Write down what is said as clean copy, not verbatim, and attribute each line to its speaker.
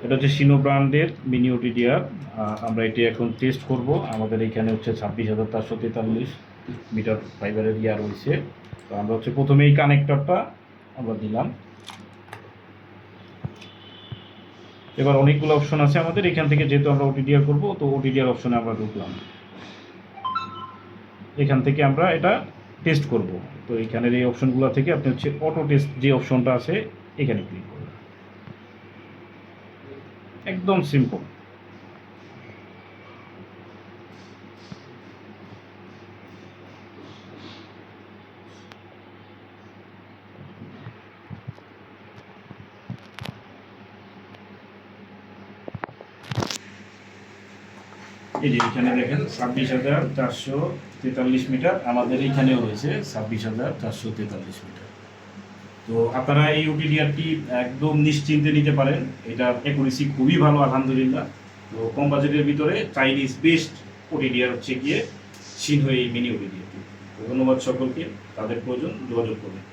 Speaker 1: এটা হচ্ছে সিনো ব্র্যান্ডের মিনি ওটিডিআর। আমরা এটি এখন টেস্ট করব। আমাদের এখানে হচ্ছে 26,443 মিটার ফাইবারের ইয়া রয়েছে। তো আমরা হচ্ছে প্রথমে এই কানেক্টরটা আমরা দিলাম। এবার অনেকগুলো অপশন আছে আমাদের এখান থেকে, যেহেতু আমরা ওটিডিআর করব তো ওটিডিআর অপশনে আমরা ঢুকলাম। এখান থেকে আমরা এটা টেস্ট করব। তো এখানের এই অপশনগুলো থেকে আপনি হচ্ছে অটো টেস্ট যে অপশনটা আছে এখানে ক্লিক করবেন। একদম সিম্পল। এই যে এখানে দেখেন 26,443 মিটার, আমাদের এইখানেও রয়েছে 26,443 মিটার। তো আপনারা এই ওটিডিআরটি একদম নিশ্চিন্তে নিতে পারেন। এটার অ্যাকুরেসি খুবই ভালো আলহামদুলিল্লাহ। তো কম বাজেটের ভিতরে চাইনিজ বেস্ট ওটিডিআর হচ্ছে গিয়ে সিনহো এই মিনি ওটিডিআরটি। ধন্যবাদ সকলকে, তাদের প্রয়োজন যোগাযোগ করবেন।